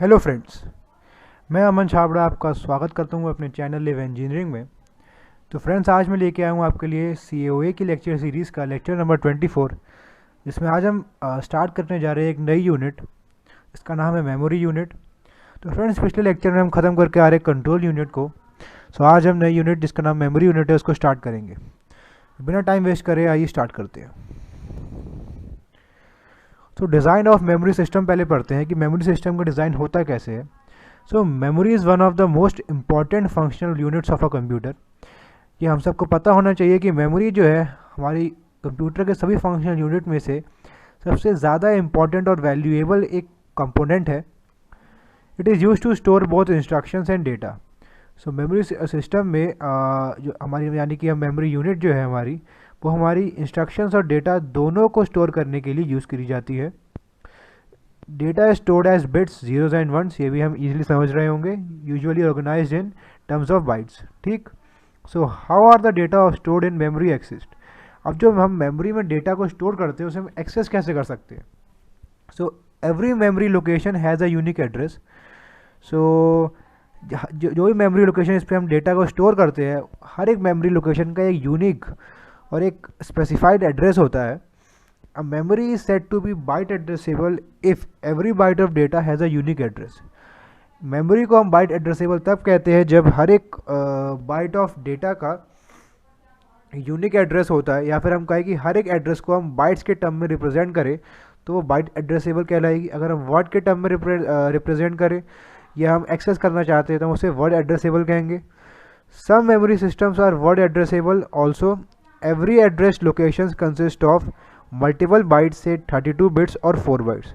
Hello friends, मैं अमन छाबड़ा आपका स्वागत करता हूँ अपने चैनल लिव इंजीनियरिंग में। तो फ्रेंड्स, आज मैं लेके आया हूँ आपके लिए COA की लेक्चर सीरीज़ का लेक्चर नंबर 24, जिसमें आज हम स्टार्ट करने जा रहे हैं एक नई यूनिट। इसका नाम है मेमोरी यूनिट। तो फ्रेंड्स, पिछले लेक्चर में हम ख़त्म करके आ रहे कंट्रोल यूनिट को। सो आज हम नई यूनिट जिसका नाम मेमोरी यूनिट है उसको स्टार्ट करेंगे। बिना टाइम वेस्ट करे आइए स्टार्ट करते हैं। तो डिज़ाइन ऑफ मेमोरी सिस्टम पहले पढ़ते हैं कि मेमोरी सिस्टम का डिज़ाइन होता कैसे है। So memory is one of the most important functional units of a computer. ये हम सबको पता होना चाहिए कि मेमोरी जो है हमारी कंप्यूटर के सभी फंक्शनल यूनिट में से सबसे ज़्यादा इम्पॉर्टेंट और वैल्यूएबल एक कंपोनेंट है। It is use to store both instructions and data. So memory system में जो हमारी यानी कि हम मेमोरी यूनिट जो है हमारी, वो हमारी इंस्ट्रक्शंस और डेटा दोनों को स्टोर करने के लिए यूज़ करी जाती है। Data stored as bits, zeros and ones, ये भी हम इजीली समझ रहे होंगे। Usually organised in terms of bytes, ठीक। So how are the data of stored in memory exist. अब जो हम मेमोरी में डेटा को स्टोर करते हैं उसे हम एक्सेस कैसे कर सकते हैं। So every memory location has a unique address. So जो भी मेमोरी लोकेशन इस पर हम डेटा को स्टोर करते हैं, हर एक मेमोरी लोकेशन का एक यूनिक और एक स्पेसिफाइड एड्रेस होता है। A memory is said to be byte addressable if every byte of data has a unique address. Memory को हम बाइट एड्रेसेबल तब कहते हैं जब हर एक बाइट ऑफ डेटा का यूनिक एड्रेस होता है, या फिर हम कहें कि हर एक एड्रेस को हम बाइट्स के टर्म में रिप्रेजेंट करें तो वो बाइट एड्रेसेबल कहलाएगी। अगर हम वर्ड के टर्म में रिप्रेजेंट करें या हम एक्सेस करना चाहते हैं तो हम उसे वर्ड एड्रेसेबल कहेंगे। Some memory systems are word addressable also. Every address locations consist of multiple bytes से 32 बिट्स और 4 बाइट्स।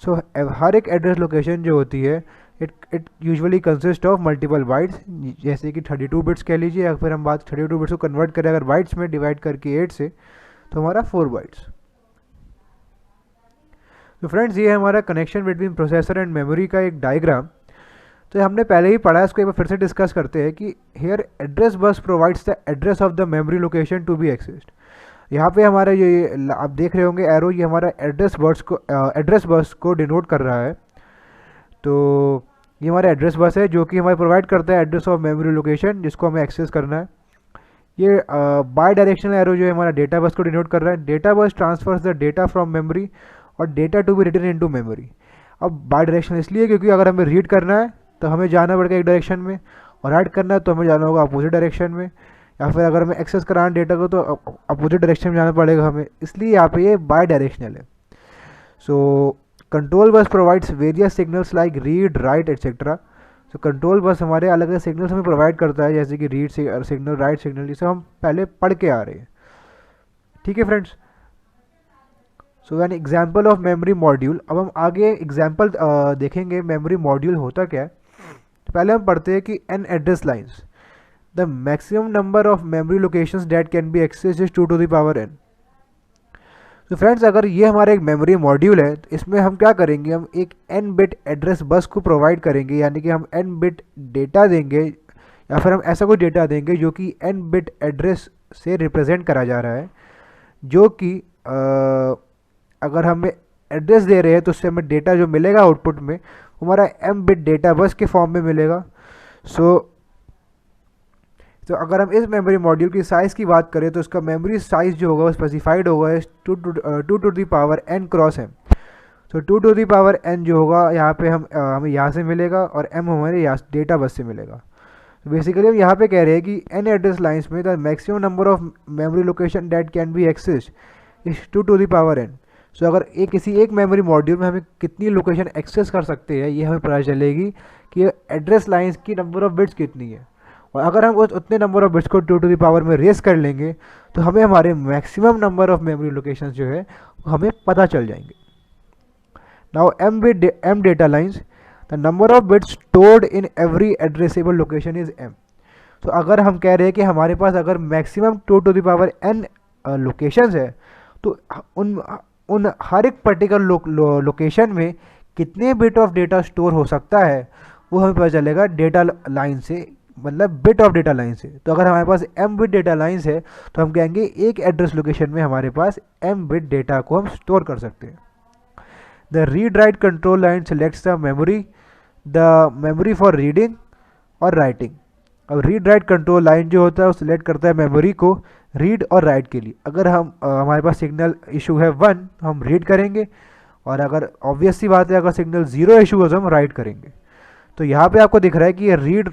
सो हर एक एड्रेस लोकेशन जो होती है it usually consist of multiple bytes, जैसे कि 32 बिट्स कह लीजिए, या फिर हम बात 32 बिट्स को कन्वर्ट करें अगर बाइट्स में डिवाइड करके 8 से, तो हमारा 4 बाइट्स। तो फ्रेंड्स, ये है हमारा connection between processor and memory का एक डायग्राम। तो हमने पहले ही पढ़ा है, इसको एक बार फिर से डिस्कस करते हैं कि here address bus provides the address of the memory location to be accessed. यहाँ पे हमारा ये आप देख रहे होंगे एरो, ये हमारा एड्रेस बस को डिनोट कर रहा है। तो ये हमारा एड्रेस बस है जो कि हमारे प्रोवाइड करता है एड्रेस ऑफ मेमोरी लोकेशन जिसको हमें एक्सेस करना है। ये बाई डायरेक्शनल एरो जो है हमारा डेटा बस को डिनोट कर रहा है। Data bus transfers the data from memory और data to be written into memory. अब बाई डायरेक्शनल इसलिए क्योंकि अगर हमें रीड करना है तो हमें जाना पड़ेगा एक डायरेक्शन में, और राइट करना है तो हमें जाना होगा अपोजिट डायरेक्शन में, या फिर अगर हमें एक्सेस कराना डेटा को तो अपोजिट डायरेक्शन में जाना पड़ेगा हमें, इसलिए यहाँ पे ये बाई डायरेक्शनल है। So control bus provides various signals like read, right etcetera. So control bus हमारे अलग अलग सिग्नल्स हमें प्रोवाइड करता है, जैसे कि रीड सिग्नल, राइट सिग्नल, जिसे हम पहले पढ़ के आ रहे हैं, ठीक है friends. So an example of memory module. अब हम आगे एग्जाम्पल देखेंगे मेमोरी मॉड्यूल होता क्या है। तो पहले हम पढ़ते हैं कि an address lines, the maximum number of memory locations that can be accessed is 2 to the power n। तो फ्रेंड्स, अगर ये हमारा एक मेमोरी मॉड्यूल है तो इसमें हम क्या करेंगे, हम एक n बिट एड्रेस बस को प्रोवाइड करेंगे, यानी कि हम n बिट डेटा देंगे, या फिर हम ऐसा कोई डेटा देंगे जो कि n बिट एड्रेस से रिप्रेजेंट करा जा रहा है, जो कि अगर हमें एड्रेस दे रहे हैं तो उससे हमें डेटा जो मिलेगा आउटपुट में हमारा m बिट डेटा बस के फॉर्म में मिलेगा। तो अगर हम इस मेमोरी मॉड्यूल की साइज़ की बात करें तो इसका मेमोरी साइज़ जो होगा वो स्पेसिफाइड होगा 2 to the power n cross m। तो 2 टू द पावर n जो होगा यहाँ पे हमें यहाँ से मिलेगा, और m हमारे यहाँ डेटा बस से मिलेगा। तो बेसिकली हम यहाँ पे कह रहे हैं कि n एड्रेस लाइन्स में the maximum number of memory location that can be accessed is 2 to the power n। So अगर किसी एक मेमोरी मॉड्यूल में हमें कितनी लोकेशन एक्सेस कर सकते हैं, ये हमें पता चलेगी कि एड्रेस लाइन्स की नंबर ऑफ बिट्स कितनी है। और अगर हम उतने नंबर ऑफ बिट्स को 2 टू द पावर में रेस कर लेंगे तो हमें हमारे maximum number of memory locations जो है हमें पता चल जाएंगे। Now m data lines, the number of bits stored in every addressable location is m। तो अगर हम कह रहे हैं कि हमारे पास अगर maximum 2 to the power n locations है तो उन हर एक पर्टिकुलर लोकेशन में कितने बिट ऑफ डेटा स्टोर हो सकता है वो हमें पता चलेगा डेटा लाइन से, मतलब बिट ऑफ डेटा लाइन से। तो अगर हमारे पास m बिट डेटा लाइन्स है तो हम कहेंगे एक एड्रेस लोकेशन में हमारे पास m बिट डेटा को हम स्टोर कर सकते हैं। The read right control line selects the memory the memory for reading और राइटिंग। अब रीड राइट कंट्रोल लाइन जो होता है वो सिलेक्ट करता है मेमोरी को रीड और राइट के लिए। अगर हम हमारे पास सिग्नल इशू है 1 हम रीड करेंगे, और अगर ऑब्वियस सी बात है अगर सिग्नल 0 इशू हो तो हम राइट करेंगे। तो यहाँ पे आपको दिख रहा है कि ये रीड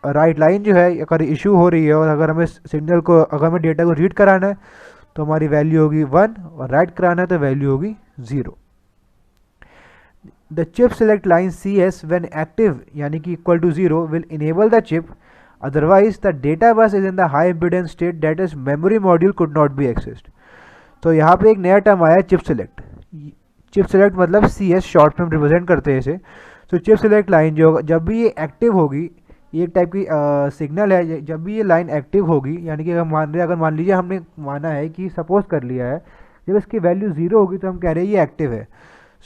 राइट लाइन जो है अगर इशू हो रही है, और अगर हमें सिग्नल को अगर हमें डेटा को रीड कराना है तो हमारी वैल्यू होगी 1, और राइट कराना है तो वैल्यू होगी 0। The chip select line CS when active यानी कि equal to 0 will enable the chip, otherwise the data bus is in the high impedance state that is memory module could not be accessed. तो यहाँ पे एक नया term आया chip select. Chip select मतलब CS short में हम represent करते हैं इसे। तो चिप सेलेक्ट लाइन जो होगा जब भी ये एक्टिव होगी, ये एक टाइप की सिग्नल है, जब भी ये लाइन एक्टिव होगी यानी कि अगर मान लीजिए हमने माना है कि सपोज कर लिया है जब इसकी वैल्यू 0 होगी तो हम कह रहे हैं ये एक्टिव है,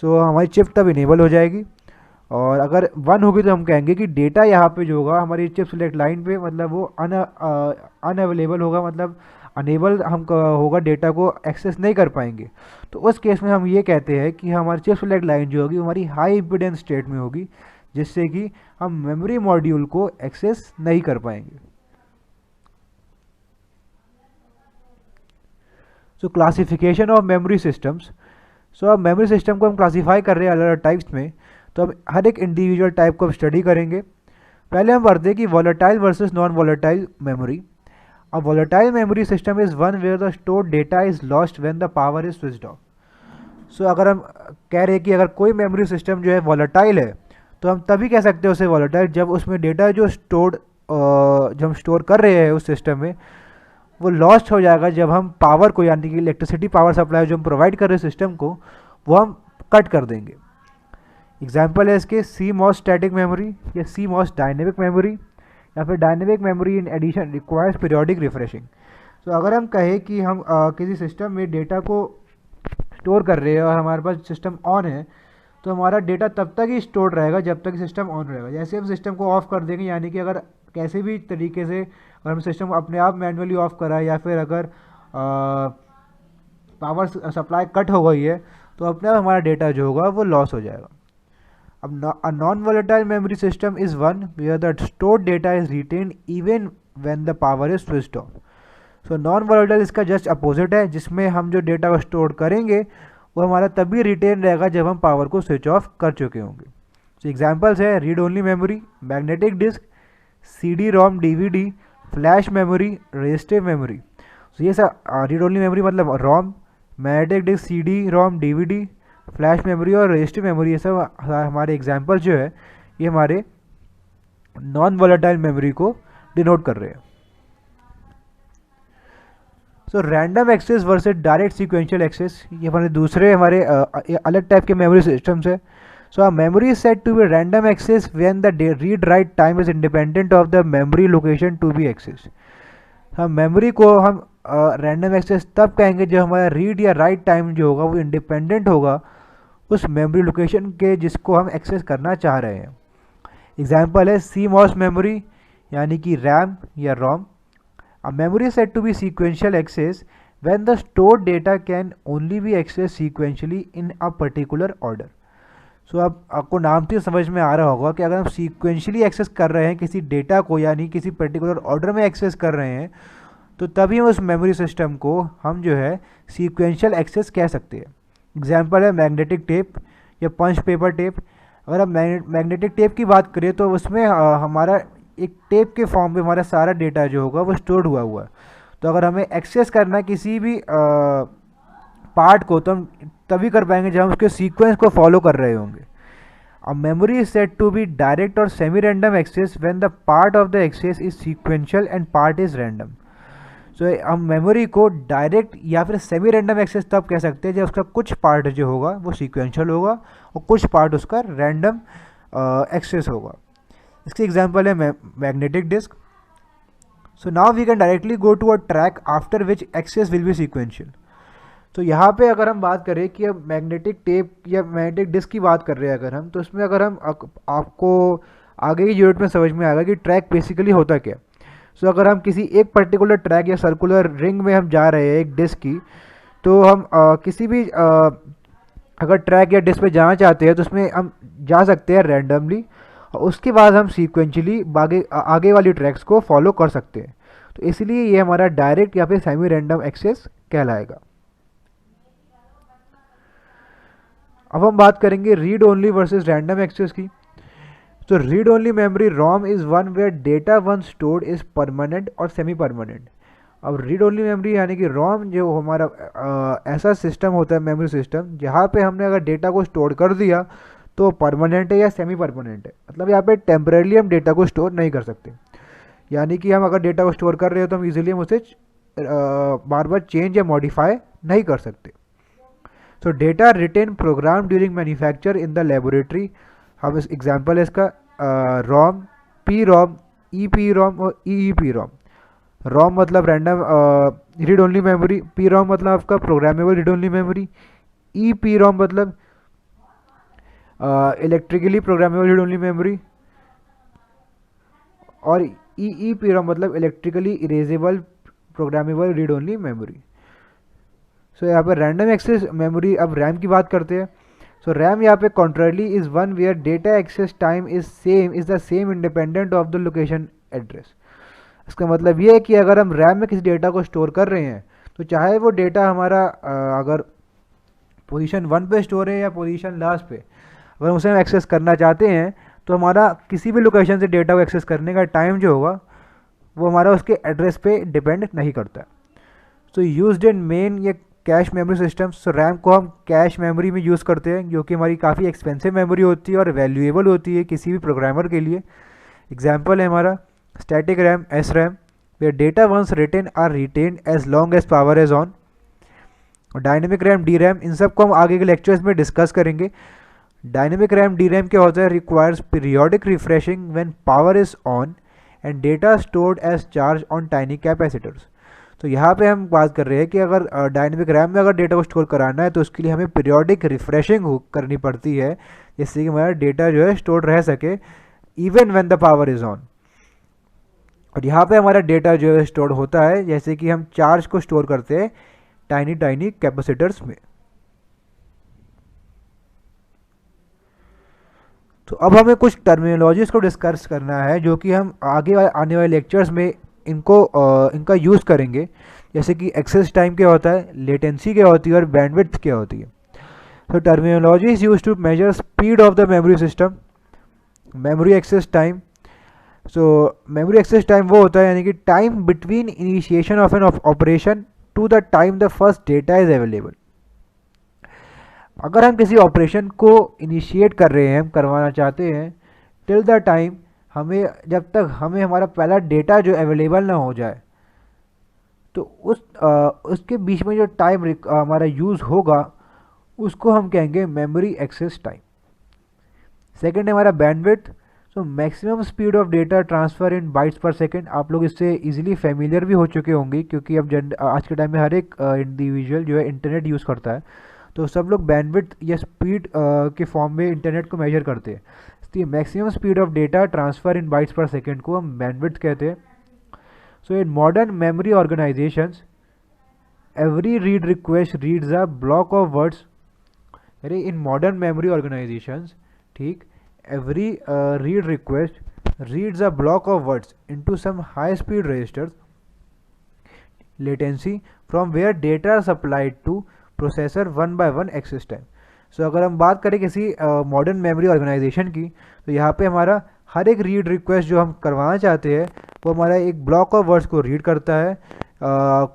सो हमारी चिप तब इनेबल हो जाएगी। और अगर 1 होगी तो हम कहेंगे कि डेटा यहाँ पे जो होगा हमारी चिप सेलेक्ट लाइन पे मतलब वो अनअवेलेबल होगा, मतलब अनेबल हम होगा, डेटा को एक्सेस नहीं कर पाएंगे। तो उस केस में हम ये कहते हैं कि हमारी चिप सेलेक्ट लाइन जो होगी हमारी हाई इम्पीडेंस स्टेट में होगी, जिससे कि हम मेमोरी मॉड्यूल को एक्सेस नहीं कर पाएंगे। So classification of memory systems. So अब मेमोरी सिस्टम को हम क्लासीफाई कर रहे हैं अलग अलग टाइप्स में, तो अब हर एक इंडिविजुअल टाइप को हम स्टडी करेंगे। पहले हम पढ़ते हैं कि volatile versus non volatile memory. A volatile memory system is one where the stored data is lost when the power is switched off. So अगर हम कह रहे हैं कि अगर कोई मेमोरी सिस्टम जो है वॉलेटाइल है तो हम तभी कह सकते हैं उसे वॉलेटाइल जब उसमें डेटा जो जब हम स्टोर कर रहे हैं उस सिस्टम में वो लॉस्ट हो जाएगा जब हम पावर को यानी कि इलेक्ट्रिसिटी पावर सप्लाई जो हम प्रोवाइड कर रहे हैं सिस्टम को वो हम कट कर देंगे। एग्जाम्पल है इसके CMOS स्टैटिक मेमोरी या CMOS डायनेमिक मेमोरी या फिर dynamic memory in addition requires periodic refreshing. तो अगर हम कहें कि हम किसी सिस्टम में डेटा को स्टोर कर रहे हैं और हमारे पास सिस्टम ऑन है तो हमारा डेटा तब तक ही स्टोर रहेगा जब तक सिस्टम ऑन रहेगा। जैसे हम सिस्टम को ऑफ कर देंगे यानी कि अगर कैसे भी तरीके से अगर हम सिस्टम अपने आप मैनुअली ऑफ करा है या फिर अगर पावर सप्लाई कट हो गई है तो अपने आप हमारा डेटा जो होगा वो लॉस हो जाएगा। अब a non-volatile memory system is one where the stored data is retained even when the power is switched off. So non-volatile इसका जस्ट अपोजिट है, जिसमें हम जो डेटा को स्टोर करेंगे वो हमारा तभी रिटेन रहेगा जब हम पावर को स्विच ऑफ कर चुके होंगे। सो एग्जांपल्स है read only memory, magnetic disk, CD-ROM DVD, flash memory, resistive memory. So ये सब रीड ओनली मेमोरी मतलब ROM, magnetic disk, CD-ROM DVD, flash memory और रजिस्टिव मेमोरी, ये सब हमारे एग्जांपल जो है ये हमारे नॉन वॉलेटाइल मेमोरी को डिनोट कर रहे हैं। So random access versus direct sequential access, ये हमारे दूसरे हमारे अलग टाइप के मेमोरी सिस्टम्स है। So memory is said to be random access when the read write time is independent of the memory location to be access. हम memory को हम रैंडम एक्सेस तब कहेंगे जब हमारा रीड या राइट टाइम जो होगा वो इंडिपेंडेंट होगा उस मेमोरी लोकेशन के जिसको हम एक्सेस करना चाह रहे हैं। एग्जाम्पल है CMOS मेमोरी यानी कि रैम या ROM. A memory said to be sequential access when the stored data can only be access sequentially in a particular order. So अब आपको नाम से समझ में आ रहा होगा कि अगर हम सीक्वेंशियली एक्सेस कर रहे हैं किसी डेटा को यानी किसी पर्टिकुलर ऑर्डर में एक्सेस कर रहे हैं तो तभी उस मेमोरी सिस्टम को हम जो है सीक्वेंशियल एक्सेस कह सकते हैं। एग्जाम्पल है मैग्नेटिक टेप या पंच पेपर टेप। अगर हम मैग्नेटिक टेप की बात करें तो उसमें हमारा एक टेप के फॉर्म में हमारा सारा डेटा जो होगा वो स्टोर्ड हुआ है। तो अगर हमें एक्सेस करना है किसी भी पार्ट को तो हम तभी कर पाएंगे जब हम उसके सीक्वेंस को फॉलो कर रहे होंगे। अब memory is said to be direct और semi random access when the part of the access is sequential and part is random. So हम मेमोरी को डायरेक्ट या फिर सेमी रैंडम एक्सेस तब कह सकते हैं जब उसका कुछ पार्ट जो होगा वो सीक्वेंशियल होगा और कुछ पार्ट उसका रैंडम एक्सेस होगा। इसके एग्जांपल है magnetic disk. So now we can directly go to a track after which access will be sequential. तो यहाँ पे अगर हम बात करें कि अब मैग्नेटिक टेप या मैग्नेटिक डिस्क की बात कर रहे हैं अगर हम, तो इसमें अगर हम आपको आगे की यूनिट में समझ में आएगा कि ट्रैक बेसिकली होता क्या। सो अगर हम किसी एक पर्टिकुलर ट्रैक या सर्कुलर रिंग में हम जा रहे हैं एक डिस्क की, तो हम किसी भी अगर ट्रैक या डिस्क पे जाना चाहते हैं तो उसमें हम जा सकते हैं रैंडमली। और उसके बाद हम सीक्वेंशली आगे वाली ट्रैक्स को फॉलो कर सकते हैं। तो इसलिए ये हमारा डायरेक्ट या फिर सेमी रैंडम एक्सेस कहलाएगा। अब हम बात करेंगे read only versus random access की। तो read only memory ROM is one where data once stored is permanent और सेमी परमानेंट। अब रीड ओनली मेमोरी यानी कि रोम जो हमारा ऐसा सिस्टम होता है, मेमोरी सिस्टम, जहाँ पे हमने अगर डेटा को स्टोर कर दिया तो परमानेंट है या सेमी परमानेंट है। मतलब यहाँ पे टेम्परेली हम डेटा को स्टोर नहीं कर सकते, यानी कि हम अगर डेटा को स्टोर कर रहे हो तो हम इजीली हम उसे बार बार चेंज या मॉडिफाई नहीं कर सकते। So data written program during manufacture in the laboratory. हम इस एग्जांपल है इसका रोम, पी रोम, ई पी रोम और ई पी रोम। रोम मतलब random read only memory, P ROM मतलब आपका programmable read only memory, E P ROM मतलब electrically programmable read only memory, और ई पी रोम मतलब electrically erasable programmable read only memory. So यहाँ पर random access memory, अब RAM की बात करते हैं। सो रैम यहाँ पे contrarily is one where data access time is the same independent of the location address. इसका मतलब ये है कि अगर हम रैम में किसी डेटा को स्टोर कर रहे हैं तो चाहे वो डेटा हमारा अगर पोजीशन 1 पे स्टोर है या पोजीशन लास्ट पे, अगर उसे हम एक्सेस करना चाहते हैं तो हमारा किसी भी लोकेशन से डेटा को एक्सेस करने का टाइम जो होगा वो हमारा उसके एड्रेस पे डिपेंड नहीं करता। सो यूज्ड इन मेन ये कैश मेमोरी सिस्टम्स। सो रैम को हम कैश मेमोरी में यूज़ करते हैं, जो कि हमारी काफ़ी एक्सपेंसिव मेमोरी होती है और वैल्यूएबल होती है किसी भी प्रोग्रामर के लिए। एग्जाम्पल है हमारा static RAM, S RAM, where data once written are retained as long as power is on. और डायनेमिक रैम, डी रैम, इन सब को हम आगे के लेक्चर्स में डिस्कस करेंगे। डायनेमिक रैम, डी रैम क्या होता है? Requires periodic refreshing when power is on and data stored as charge on tiny capacitors. तो यहाँ पे हम बात कर रहे हैं कि अगर डायनेमिक रैम में अगर डेटा को स्टोर कराना है तो उसके लिए हमें पीरियोडिक रिफ्रेशिंग करनी पड़ती है, जिससे कि हमारा डेटा जो है स्टोर रह सके even when the power is on. और यहाँ पे हमारा डेटा जो है स्टोर होता है जैसे कि हम चार्ज को स्टोर करते हैं टाइनी कैपेसिटर्स में। तो अब हमें कुछ टर्मिनोलॉजीज को डिस्कस करना है जो कि हम आगे आने वाले लेक्चर्स में इनका यूज़ करेंगे, जैसे कि एक्सेस टाइम क्या होता है, लेटेंसी क्या होती है और बैंडविड्थ क्या होती है। तो terminology is use to measure speed of the memory system. Memory access time, so memory access time वो होता है यानी कि time between initiation of an operation to the time the first data is available. अगर हम किसी operation को initiate कर रहे हैं, करवाना चाहते हैं, टिल द टाइम हमें, जब तक हमें हमारा पहला डेटा जो अवेलेबल ना हो जाए, तो उसके बीच में जो टाइम हमारा यूज़ होगा उसको हम कहेंगे मेमोरी एक्सेस टाइम। सेकंड है हमारा bandwidth. So maximum speed of data transfer in bytes per second. आप लोग इससे इजीली फेमिलियर भी हो चुके होंगे क्योंकि अब आज के टाइम में हर एक इंडिविजुअल जो है इंटरनेट यूज़ करता है, तो सब लोग बैंडविड्थ या स्पीड के फॉर्म में इंटरनेट को मेजर करते हैं। तो maximum speed of data transfer in bytes per second को हम बैंडविड्थ कहते हैं। So in modern memory organisations every read request reads a block of words. अरे इन मॉडर्न मेमोरी ऑर्गेनाइजेशंस, ठीक, every read request reads a block of words into some high speed registers latency from where data are supplied to processor one by one access time. So अगर हम बात करें किसी modern memory organisation की, तो यहाँ पे हमारा हर एक रीड रिक्वेस्ट जो हम करवाना चाहते हैं वो हमारा एक ब्लॉक ऑफ वर्ड्स को रीड करता है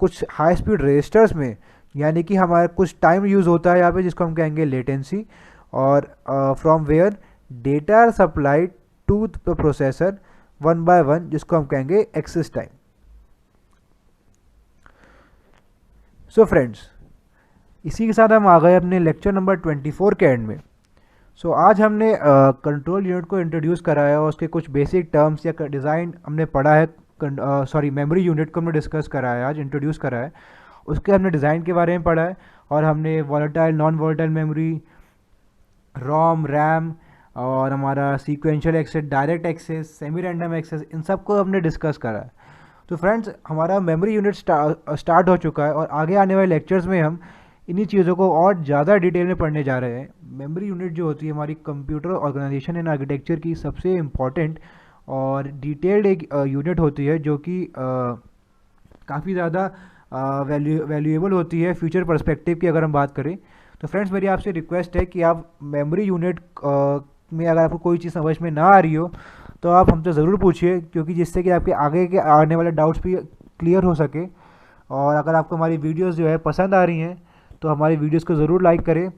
कुछ हाई स्पीड रजिस्टर्स में, यानी कि हमारा कुछ टाइम यूज़ होता है यहाँ पे जिसको हम कहेंगे लेटेंसी, और from where data are supplied to the processor one by one, जिसको हम कहेंगे एक्सेस टाइम। सो फ्रेंड्स, इसी के साथ हम आ गए अपने लेक्चर नंबर 24 के एंड में। सो आज हमने कंट्रोल यूनिट को इंट्रोड्यूस कराया और उसके कुछ बेसिक टर्म्स या डिज़ाइन हमने पढ़ा है। मेमोरी यूनिट को हमने डिस्कस कराया, आज इंट्रोड्यूस कराया है। उसके हमने डिज़ाइन के बारे में पढ़ा है और हमने volatile, non volatile memory, ROM, RAM और हमारा sequential access, direct access, semi random access, इन सब को हमने डिस्कस करा है। तो फ्रेंड्स, हमारा मेमोरी यूनिट स्टार्ट हो चुका है और आगे आने वाले लेक्चर्स में हम इन्हीं चीज़ों को और ज़्यादा डिटेल में पढ़ने जा रहे हैं। मेमोरी यूनिट जो होती है हमारी कंप्यूटर ऑर्गेनाइजेशन एंड आर्किटेक्चर की सबसे इम्पॉर्टेंट और डिटेल्ड एक यूनिट होती है, जो कि काफ़ी ज़्यादा वैल्यूएबल होती है फ्यूचर पर्सपेक्टिव की अगर हम बात करें। तो फ्रेंड्स, मेरी आपसे रिक्वेस्ट है कि आप मेमोरी यूनिट में अगर आपको कोई चीज़ समझ में ना आ रही हो तो आप हमसे ज़रूर पूछिए, क्योंकि जिससे कि आपके आगे के आने वाले डाउट्स भी क्लियर हो सके। और अगर आपको हमारी वीडियोस जो है पसंद आ रही हैं तो हमारी वीडियोस को ज़रूर लाइक करें।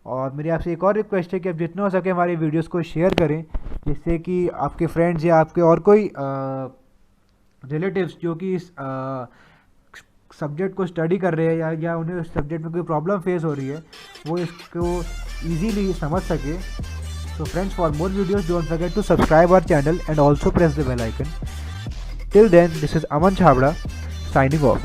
और मेरी आपसे एक और रिक्वेस्ट है कि आप जितना हो सके हमारी वीडियोस को शेयर करें, जिससे कि आपके फ्रेंड्स या आपके और कोई रिलेटिव्स जो कि इस सब्जेक्ट को स्टडी कर रहे हैं या उन्हें उस सब्जेक्ट में कोई प्रॉब्लम फेस हो रही है, वो इसको ईजीली समझ सके। So friends, for more videos, don't forget to subscribe our channel and also press the bell icon. Till then, this is Aman Chhabra signing off.